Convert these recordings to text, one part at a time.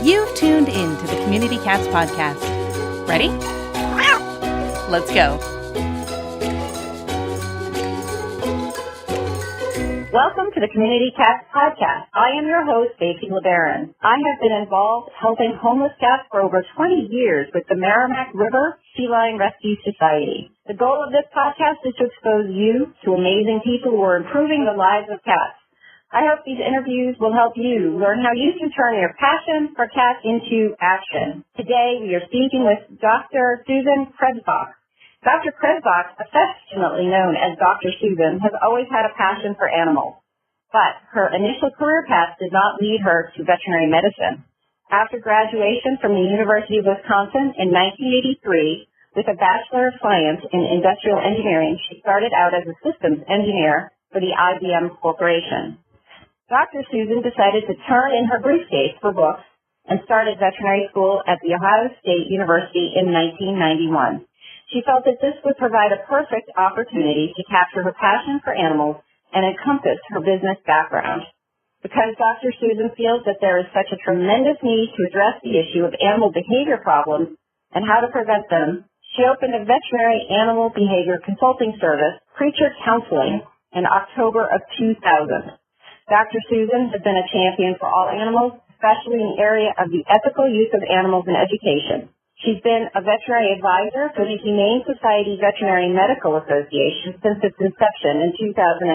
You've tuned in to the Community Cats Podcast. Ready? Let's go. Welcome to the Community Cats Podcast. I am your host, Stacey LeBaron. I have been involved helping homeless cats for over 20 years with the Merrimack River Feline Rescue Society. The goal of this podcast is to expose you to amazing people who are improving the lives of cats. I hope these interviews will help you learn how you can turn your passion for cats into action. Today, we are speaking with Dr. Susan Krebsbach. Dr. Krebsbach, affectionately known as Dr. Susan, has always had a passion for animals, but her initial career path did not lead her to veterinary medicine. After graduation from the University of Wisconsin in 1983 with a Bachelor of Science in Industrial Engineering, she started out as a systems engineer for the IBM Corporation. Dr. Susan decided to turn in her briefcase for books and started veterinary school at the Ohio State University in 1991. She felt that this would provide a perfect opportunity to capture her passion for animals and encompass her business background. Because Dr. Susan feels that there is such a tremendous need to address the issue of animal behavior problems and how to prevent them, she opened a veterinary animal behavior consulting service, Creature Counseling, in October of 2000. Dr. Susan has been a champion for all animals, especially in the area of the ethical use of animals in education. She's been a veterinary advisor for the Humane Society Veterinary Medical Association since its inception in 2008,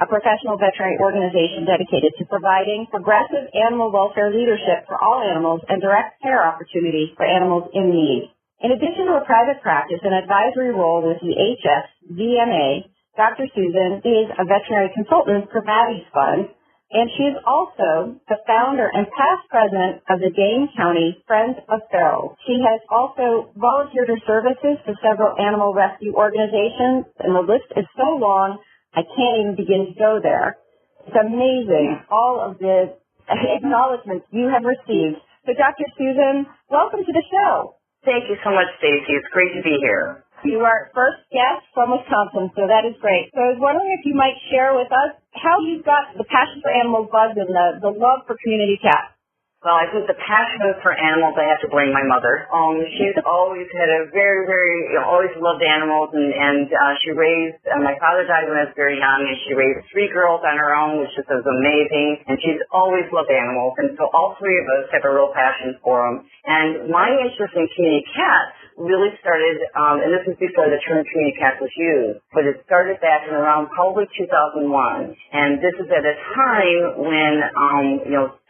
a professional veterinary organization dedicated to providing progressive animal welfare leadership for all animals and direct care opportunities for animals in need. In addition to a private practice and advisory role with the HSVMA, Dr. Susan is a veterinary consultant for Maddie's Fund, and she is also the founder and past president of the Dane County Friends of Ferals. She has also volunteered her services to several animal rescue organizations, and the list is so long, I can't even begin to go there. It's amazing, all of the acknowledgments you have received. So, Dr. Susan, welcome to the show. Thank you so much, Stacey. It's great to be here. You are our first guest from Wisconsin, so that is great. So I was wondering if you might share with us how you got the passion for animals bug and the love for community cats. Well, I think the passion for animals, I have to blame my mother. She's always had a always loved animals, and she raised, my father died when I was very young, and she raised 3 girls on her own, which was amazing, and she's always loved animals, and so all 3 of us have a real passion for them. And my interest in community cats really started, and this was before the term community cats was used, but it started back in around probably 2001, and this is at a time when,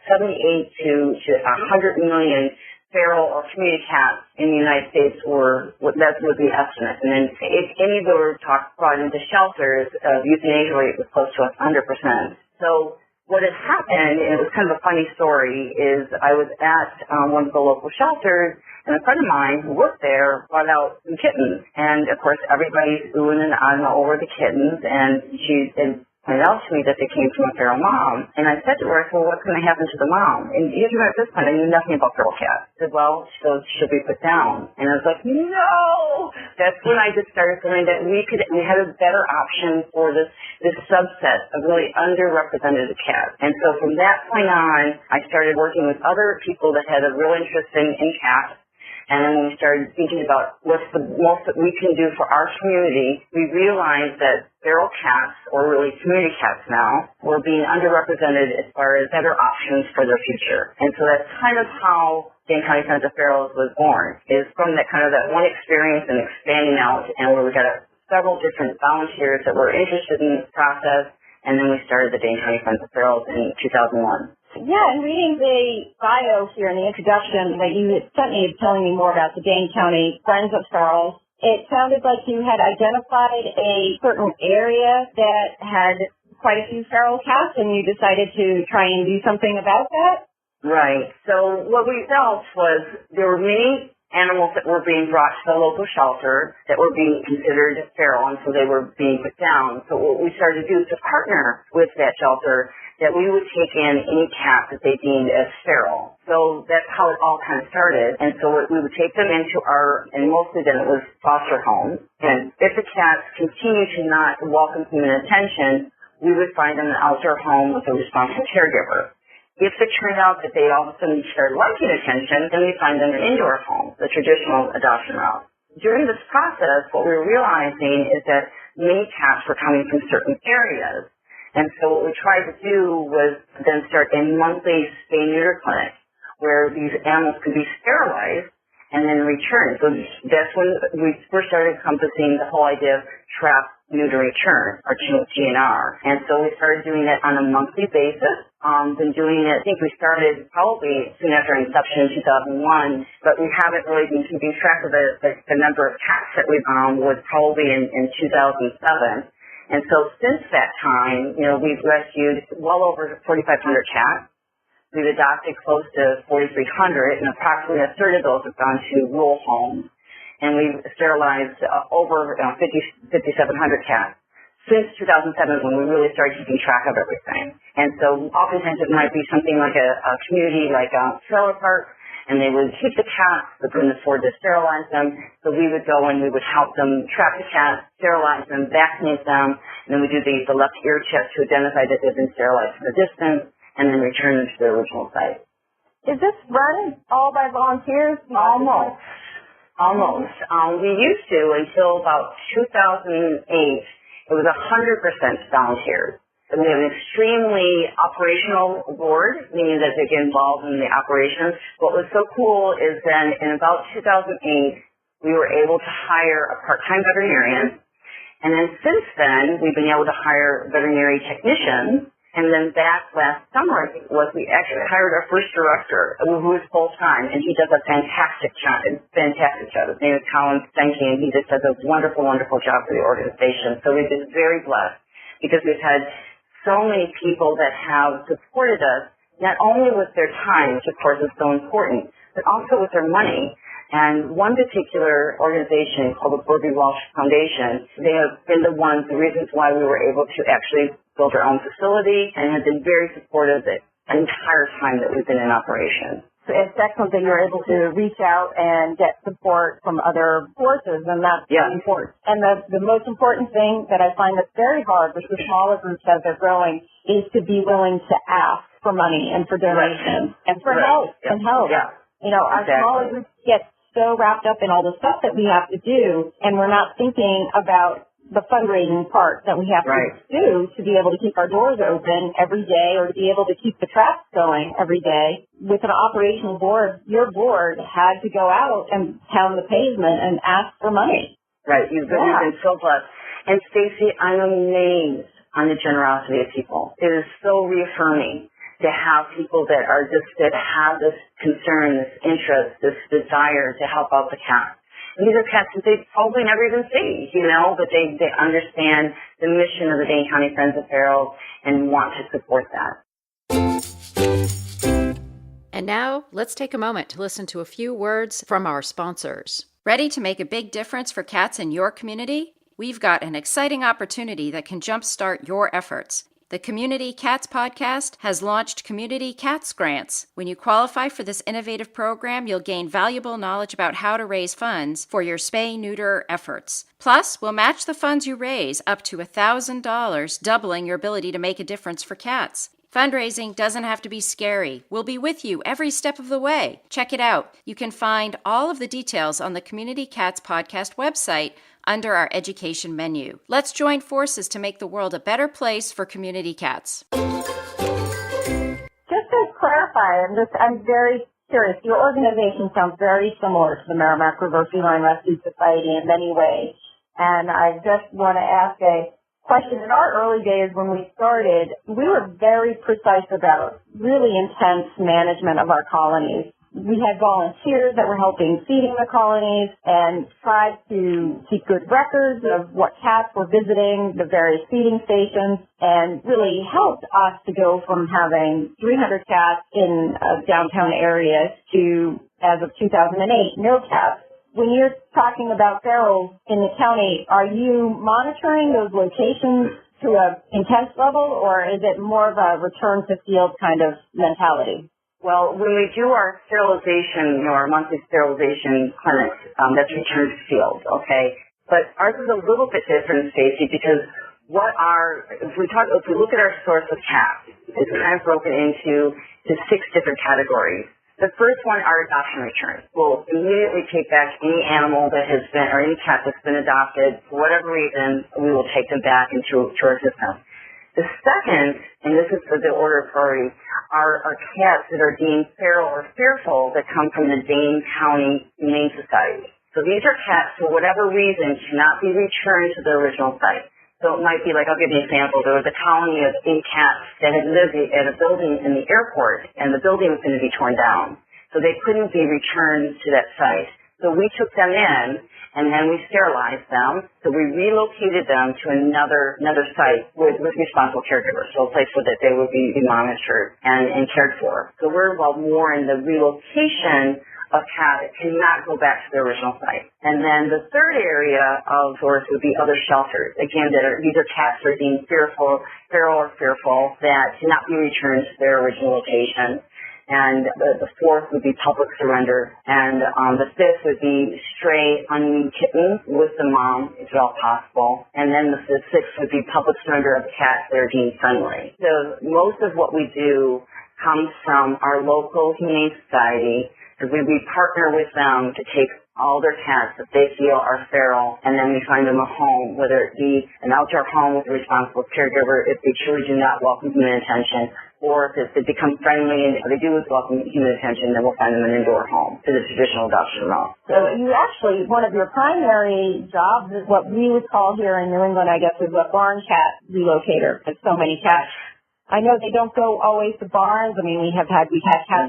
78 to 100 million feral or community cats in the United States that was the estimate. And then if any of them were brought into shelters, the euthanasia rate was close to 100%. So what had happened, and it was kind of a funny story, is I was at one of the local shelters, and a friend of mine who worked there brought out some kittens. And, of course, everybody's oohing and ahhing over the kittens, and she pointed out to me that they came from a feral mom. And I said to her, well, what's going to happen to the mom? And even at this point, I knew nothing about feral cats. I said, well, she'll be put down. And I was like, no! That's when I just started feeling that we had a better option for this subset of really underrepresented cats. And so from that point on, I started working with other people that had a real interest in cats. And then when we started thinking about what's the most that we can do for our community, we realized that feral cats, or really community cats now, were being underrepresented as far as better options for their future. And so that's kind of how Dane County Friends of Ferals was born, is from that one experience and expanding out, and where we got several different volunteers that were interested in this process, and then we started the Dane County Friends of Ferals in 2001. Yeah, and reading the bio here in the introduction that you had sent me telling me more about the Dane County Friends of Ferals, it sounded like you had identified a certain area that had quite a few feral cats, and you decided to try and do something about that? Right. So what we felt was there were many animals that were being brought to the local shelter that were being considered feral, and so they were being put down. So what we started to do is to partner with that shelter, that we would take in any cat that they deemed as feral. So that's how it all kind of started. And so we would take them into and mostly then it was foster homes. And if the cats continue to not welcome human attention, we would find them an outdoor home with a responsible caregiver. If it turned out that they all of a sudden started liking attention, then we find them in indoor homes, the traditional adoption route. During this process, what we were realizing is that many cats were coming from certain areas. And so what we tried to do was then start a monthly spay-neuter clinic where these animals could be sterilized and then returned. So that's when we first started encompassing the whole idea of trap, neuter, return, or TNR. And so we started doing that on a monthly basis. Been doing it, I think we started probably soon after inception in 2001, but we haven't really been keeping track of the number of cats that we was probably in 2007. And so since that time, we've rescued well over 4,500 cats. We've adopted close to 4,300, and approximately a third of those have gone to rural homes. And we've sterilized over 5,700 cats since 2007, when we really started keeping track of everything. And so oftentimes it might be something like a community, like a trailer park, and they would keep the cats, but couldn't afford to sterilize them. So we would go and we would help them trap the cats, sterilize them, vaccinate them, and then we do the left ear test to identify that they've been sterilized from a distance, and then return them to their original site. Is this run all by volunteers? Almost. We used to until about 2008. It was 100% volunteers. And we have an extremely operational board, meaning that they get involved in the operations. What was so cool is then in about 2008, we were able to hire a part-time veterinarian. And then since then, we've been able to hire veterinary technicians. And then back last summer we actually hired our first director, who is full-time, and he does a fantastic job. His name is Colin Stenke, and he just does a wonderful, wonderful job for the organization. So we've been very blessed because we've had so many people that have supported us, not only with their time, which of course is so important, but also with their money. And one particular organization called the Borby Walsh Foundation, they have been the reasons why we were able to actually build our own facility and have been very supportive the entire time that we've been in operation. So it's excellent that you're able to reach out and get support from other forces, and that's important. And the most important thing that I find that's very hard with the smaller groups as they're growing is to be willing to ask for money and for donations and for help and help. Yeah. Our smaller groups get so wrapped up in all the stuff that we have to do, and we're not thinking about the fundraising part that we have to do to be able to keep our doors open every day or to be able to keep the traps going every day. With an operational board, your board had to go out and pound the pavement and ask for money. Right. You've been so blessed. And Stacy, I'm amazed on the generosity of people. It is so reaffirming to have people that have this concern, this interest, this desire to help out the cats. And these are cats that they probably never even see, but they understand the mission of the Dane County Friends of Ferals and want to support that. And now, let's take a moment to listen to a few words from our sponsors. Ready to make a big difference for cats in your community? We've got an exciting opportunity that can jumpstart your efforts. The Community Cats Podcast has launched Community Cats Grants. When you qualify for this innovative program, you'll gain valuable knowledge about how to raise funds for your spay-neuter efforts. Plus, we'll match the funds you raise up to $1,000, doubling your ability to make a difference for cats. Fundraising doesn't have to be scary. We'll be with you every step of the way. Check it out. You can find all of the details on the Community Cats Podcast website under our education menu. Let's join forces to make the world a better place for community cats. Just to clarify, I'm very curious. Your organization sounds very similar to the Merrimack River Feline Rescue Society in many ways. And I just want to ask a question. In our early days when we started, we were very precise about really intense management of our colonies. We had volunteers that were helping feeding the colonies and tried to keep good records of what cats were visiting the various feeding stations, and really helped us to go from having 300 cats in a downtown area to, as of 2008, no cats. When you're talking about ferals in the county, are you monitoring those locations to an intense level, or is it more of a return to field kind of mentality? Well, when we do our sterilization, our monthly sterilization clinics, that's return to field, okay? But ours is a little bit different, Stacy, because if we look at our source of cats, it's kind of broken into 6 different categories. The first one are adoption returns. We'll immediately take back any animal that has been, or any cat that's been adopted. For whatever reason, we will take them back into our system. The second, and this is the order of priority, are cats that are deemed feral or fearful that come from the Dane County Humane Society. So these are cats, for whatever reason, cannot be returned to their original site. So it might be like, I'll give you an example. There was a colony of 8 cats that had lived at a building in the airport, and the building was going to be torn down. So they couldn't be returned to that site. So we took them in, and then we sterilized them. So we relocated them to another site with responsible caregivers, so a place where that they would be monitored and cared for. So we're involved more in the relocation of cats that cannot go back to their original site. And then the third area of source would be other shelters. Again, these are cats that are deemed feral or fearful that cannot be returned to their original location. And the fourth would be public surrender. And the fifth would be stray, unweaned kittens with the mom, if at all possible. And then the sixth would be public surrender of cats that are deemed friendly. So most of what we do comes from our local Humane Society, because we partner with them to take all their cats that they feel are feral, and then we find them a home, whether it be an outdoor home with a responsible caregiver if they truly do not welcome human attention, or if they become friendly and they do welcome human attention, then we'll find them an indoor home to the traditional adoption route. So you actually, one of your primary jobs is what we would call here in New England, I guess, is a barn cat relocator, because so many cats. I know they don't go always to barns. I mean, we've had cats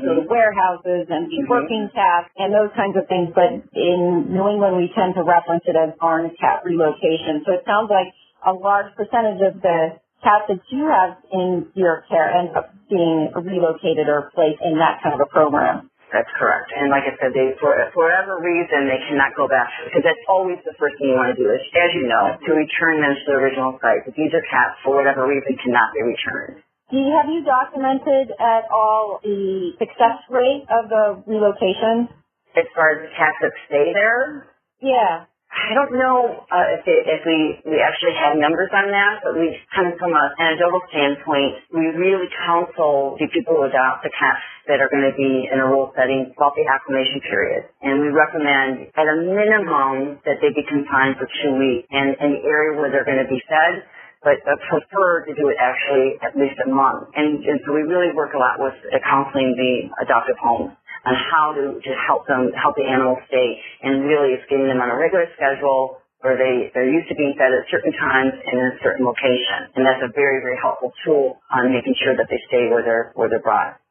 go to warehouses and be working cats and those kinds of things. But in New England, we tend to reference it as barn cat relocation. So it sounds like a large percentage of the cats that you have in your care end up being relocated or placed in that kind of a program. That's correct. And like I said, for whatever reason, they cannot go back, because that's always the first thing you want to do is, as you know, to return them to the original site. But these are cats, for whatever reason, cannot be returned. Have you documented at all the success rate of the relocation? As far as the cats that stay there? Yeah. I don't know if we actually have numbers on that, but we kind of from an anecdotal standpoint, we really counsel the people who adopt the cats that are going to be in a rural setting about the acclimation period. And we recommend at a minimum that they be confined for 2 weeks in the area where they're going to be fed, but prefer to do it actually at least a month. And so we really work a lot with counseling the adoptive homes on how to help the animals stay, and really it's getting them on a regular schedule where they're used to being fed at certain times and in a certain location. And that's a very, very helpful tool on making sure that they stay where they're brought.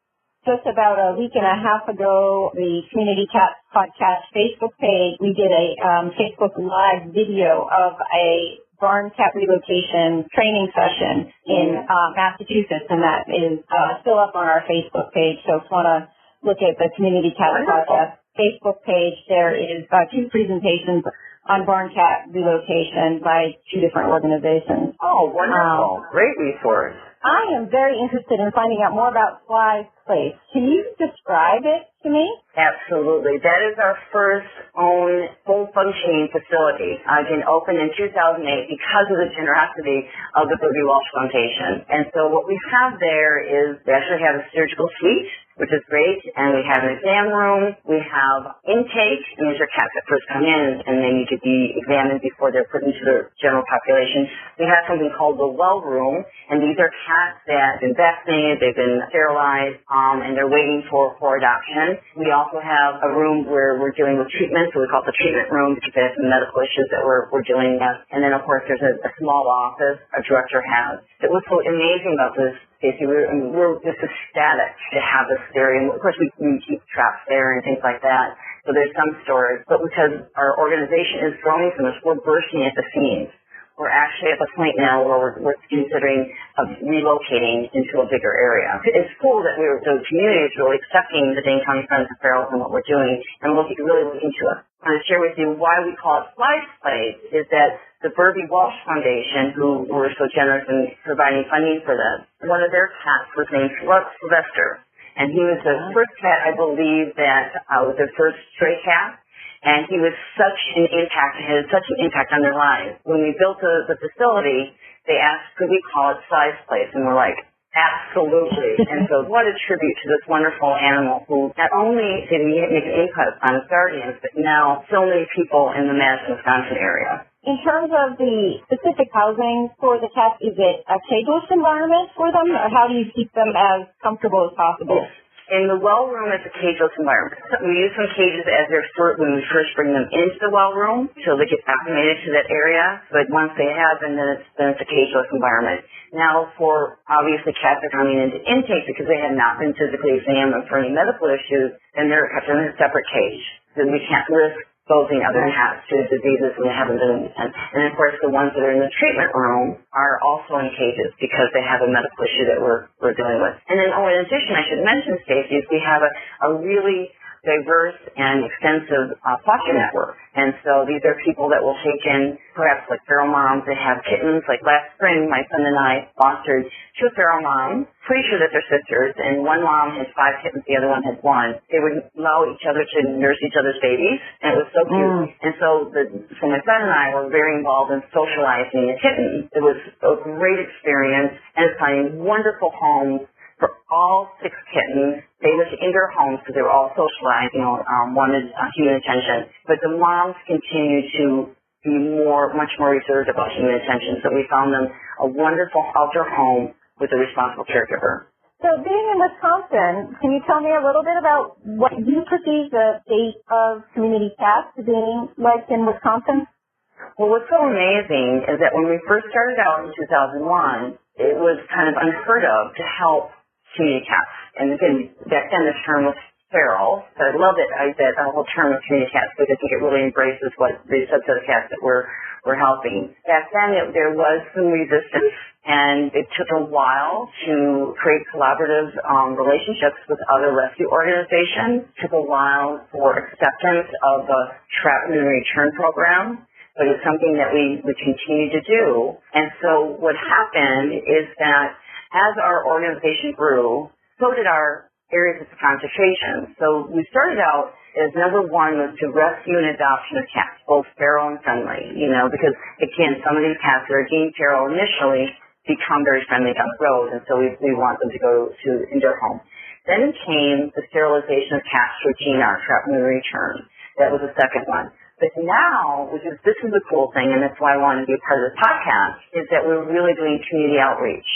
Just about a week and a half ago, the Community Cats Podcast Facebook page, we did a Facebook Live video of a barn cat relocation training session in Massachusetts, and that is still up on our Facebook page. So if you want to look at the Community Cats Podcast Facebook page, there is 2 presentations on barn cat relocation by 2 different organizations. Oh, wonderful. Great resource. I am very interested in finding out more about Fly's Place. Can you describe it to me? Absolutely. That is our first own full-functioning facility. Again, opened in 2008 because of the generosity of the Burby Walsh Foundation. And so what we have there is we actually have a surgical suite, which is great, and we have an exam room. We have intake, and these are cats that first come in, and they need to be examined before they're put into the general population. We have something called the well room, and these are cats that have been vaccinated, they've been sterilized, and they're waiting for adoption. We also have a room where we're dealing with treatment, so we call it the treatment room because they have some medical issues that we're dealing with. And then, of course, there's a small office a director has. What's so amazing about this, Stacey, we're just ecstatic to have this area. And, of course, we keep traps there and things like that. So there's some storage. But because our organization is growing so much, we're bursting at the seams. We're actually at the point now where we're considering relocating into a bigger area. It's cool that the community is really accepting the Dane County Friends of Ferals and what we're doing, and really looking to it. I want to share with you why we call it Fly's Place is that the Burby Walsh Foundation, who were so generous in providing funding for this, one of their cats was named Sylvester, and he was the first cat, I believe, that was their first stray cat. And he was had such an impact on their lives. When we built the facility, they asked, could we call it Size Place? And we're like, absolutely. And so what a tribute to this wonderful animal who not only did he make an input on his guardians, but now so many people in the Madison, Wisconsin area. In terms of the specific housing for the cats, is it a cageless environment for them, or how do you keep them as comfortable as possible? In the well room, it's a cageless environment. We use some cages as when we first bring them into the well room, so they get acclimated to that area. But once they have them, then it's a cageless environment. Now, for obviously cats are coming into intake because they have not been physically examined for any medical issues, and they're kept in a separate cage. Then we can't risk exposing other cats to diseases when they haven't been. And of course, the ones that are in the treatment room are also in cages because they have a medical issue that we're dealing with. And then, in addition, I should mention, Stacey, is we have a really diverse and extensive foster network. And so these are people that will take in perhaps like feral moms that have kittens. Like last spring, my son and I fostered 2 feral moms, pretty sure that they're sisters, and one mom had 5 kittens, the other one had 1. They would allow each other to nurse each other's babies, and it was so cute. And so my son and I were very involved in socializing the kittens. It was a great experience, and finding wonderful homes for all 6 kittens. They lived in their homes because they were all socialized, wanted human attention. But the moms continued to be much more reserved about human attention. So we found them a wonderful outdoor home with a responsible caregiver. So being in Wisconsin, can you tell me a little bit about what you perceive the state of community cats being like in Wisconsin? Well, what's so amazing is that when we first started out in 2001, it was kind of unheard of to help community cats. And again, back then the term was feral. So I love that whole term of community cats because I think it really embraces what the subset of cats that we're helping. Back then there was some resistance, and it took a while to create collaborative relationships with other rescue organizations. It took a while for acceptance of the trap and return program. But it's something that we continue to do. And so what happened is that as our organization grew, so did our areas of concentration. So we started out as number 1 was to rescue and adoption of cats, both feral and friendly, because again, some of these cats that are deemed feral initially become very friendly down the road, and so we want them to go into their home. Then came the sterilization of cats through TNR, trap and return. That was the second one. But now, this is the cool thing, and that's why I wanted to be a part of the podcast, is that we're really doing community outreach.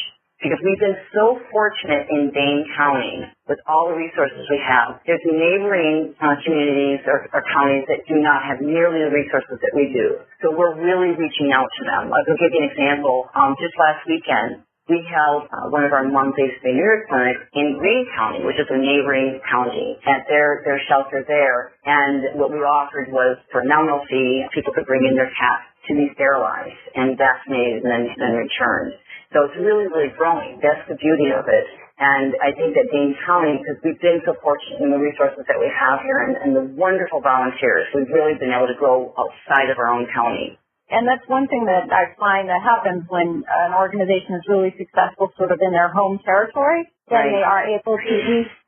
Because we've been so fortunate in Dane County with all the resources we have. There's neighboring communities or counties that do not have nearly the resources that we do. So we're really reaching out to them. I'll give you an example. Just last weekend, we held one of our monthly spay-neuter clinics in Dane County, which is a neighboring county, at their shelter there. And what we offered was, for a nominal fee, people could bring in their cats to be sterilized and vaccinated and then returned. So it's really, really growing. That's the beauty of it. And I think that Dane County, because we've been so fortunate in the resources that we have here and the wonderful volunteers, we've really been able to grow outside of our own county. And that's one thing that I find that happens when an organization is really successful sort of in their home territory. Then they are able to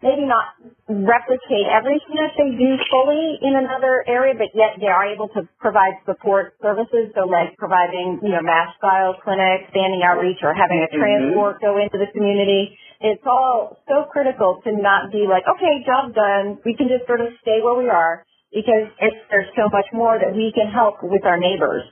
maybe not replicate everything that they do fully in another area, but yet they are able to provide support services. So like providing, mass style clinics, standing outreach, or having a transport go into the community. It's all so critical to not be like, okay, job done. We can just sort of stay where we are, because there's so much more that we can help with our neighbors.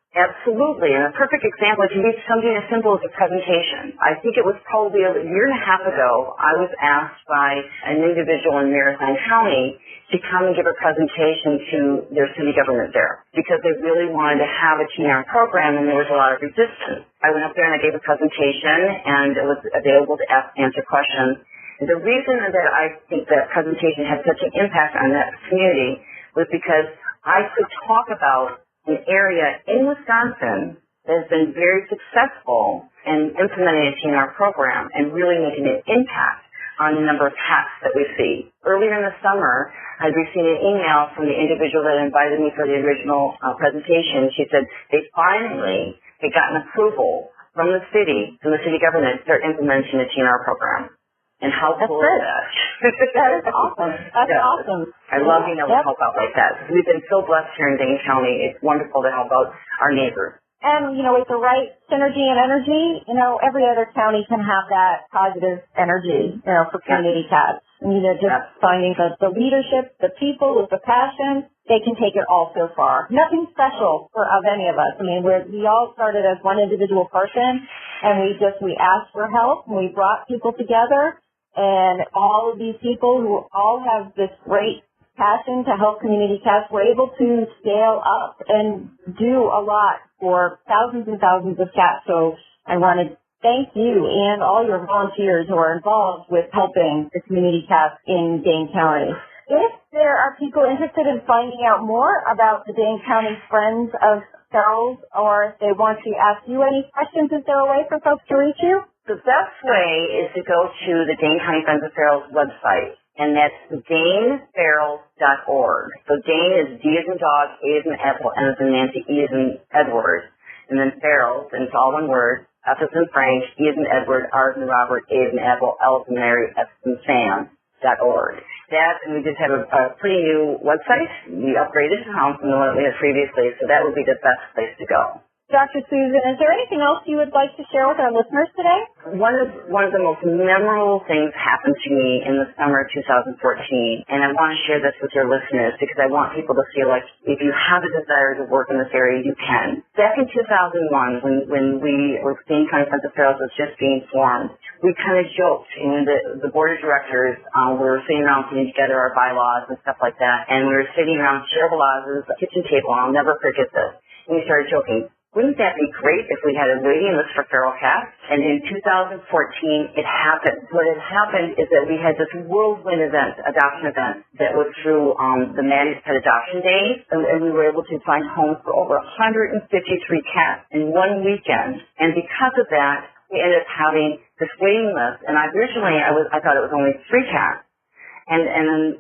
Absolutely. And a perfect example can be something as simple as a presentation. I think it was probably a year and a half ago, I was asked by an individual in Marathon County to come and give a presentation to their city government there because they really wanted to have a TNR program and there was a lot of resistance. I went up there and I gave a presentation and it was available to answer questions. And the reason that I think that presentation had such an impact on that community was because I could talk about an area in Wisconsin that has been very successful in implementing a TNR program and really making an impact on the number of cats that we see. Earlier in the summer, I received an email from the individual that invited me for the original presentation. She said they finally had gotten approval from the city government to start implementing the TNR program. And how cool is that? That is awesome. That's awesome. I love being able to help out like that. We've been so blessed here in Dane County. It's wonderful to help out our neighbors. And, with the right synergy and energy, every other county can have that positive energy, for community cats. And, just finding the leadership, the people with the passion, they can take it all so far. Nothing special of any of us. I mean, we all started as one individual person, and we asked for help, and we brought people together, and all of these people who all have this great passion to help community cats were able to scale up and do a lot for thousands and thousands of cats. So I want to thank you and all your volunteers who are involved with helping the community cats in Dane County. If there are people interested in finding out more about the Dane County Friends of Ferals, or if they want to ask you any questions, is there a way for folks to reach you? The best way is to go to the Dane County Friends of Ferals website, and that's daneferals.org. So Dane is D as in dog, A as in apple, N as in Nancy, E as in Edward, and then Ferals, and it's all one word, F as in Frank, E as in Edward, R as in Robert, A as in apple, L as in Mary, S as in Sam.org. And we just have a pretty new website. We upgraded from the one we had previously, so that would be the best place to go. Dr. Susan, is there anything else you would like to share with our listeners today? One of the most memorable things happened to me in the summer of 2014, and I want to share this with your listeners because I want people to feel like if you have a desire to work in this area, you can. Back in 2001, when we were Dane County Friends of Ferals was just being formed, we kind of joked, and the board of directors, we were sitting around putting together our bylaws and stuff like that, and we were sitting around Cheryl Velaz's kitchen table, and I'll never forget this, and we started joking. Wouldn't that be great if we had a waiting list for feral cats? And in 2014, it happened. What had happened is that we had this whirlwind adoption event, that was through the Maddie's Pet Adoption Days, and we were able to find homes for over 153 cats in one weekend. And because of that, we ended up having this waiting list. And originally, I thought it was only 3 cats. And then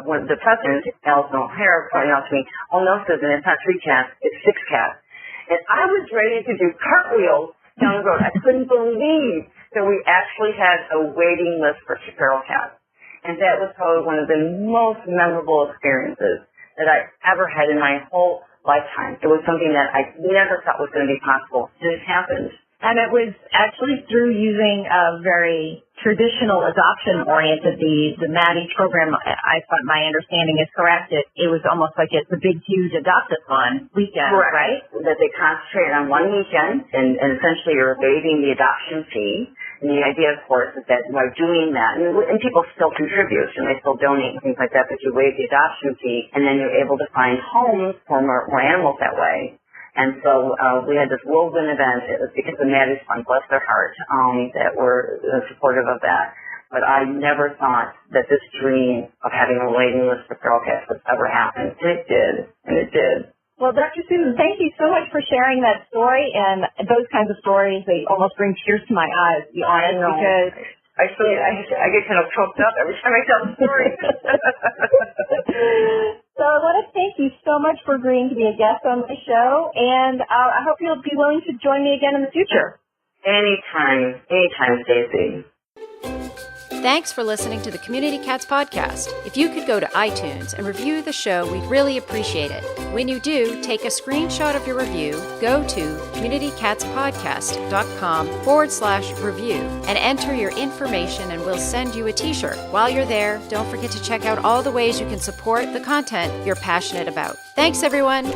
when the president, Alison O'Hara, pointed out to me, oh, no, Susan, it's not 3 cats, it's 6 cats. And I was ready to do cartwheels down the road. I couldn't believe that we actually had a waiting list for feral cats. And that was probably one of the most memorable experiences that I ever had in my whole lifetime. It was something that I never thought was going to be possible. And it happened. And it was actually through using a very traditional adoption-oriented, the Maddie's program, I thought my understanding is correct, it was almost like it's a big, huge adopt-a-thon weekend, correct, right? That they concentrated on one weekend, and essentially you're waiving the adoption fee. And the idea, of course, is that by doing that, and people still contribute, and they still donate and things like that, but you waive the adoption fee, and then you're able to find homes for more animals that way. And so we had this whirlwind event. It was because of Maddie's Fund, bless their heart, that were supportive of that. But I never thought that this dream of having a waiting list for feral cats would ever happen. And it did. And it did. Well, Dr. Susan, thank you so much for sharing that story. And those kinds of stories, they almost bring tears to my eyes, to be honest, because I get kind of choked up every time I tell the story. So I want to thank you so much for agreeing to be a guest on the show, and I hope you'll be willing to join me again in the future. Anytime, Stacey. Thanks for listening to the Community Cats Podcast. If you could go to iTunes and review the show, we'd really appreciate it. When you do, take a screenshot of your review, go to communitycatspodcast.com/review and enter your information, and we'll send you a t-shirt. While you're there, don't forget to check out all the ways you can support the content you're passionate about. Thanks, everyone.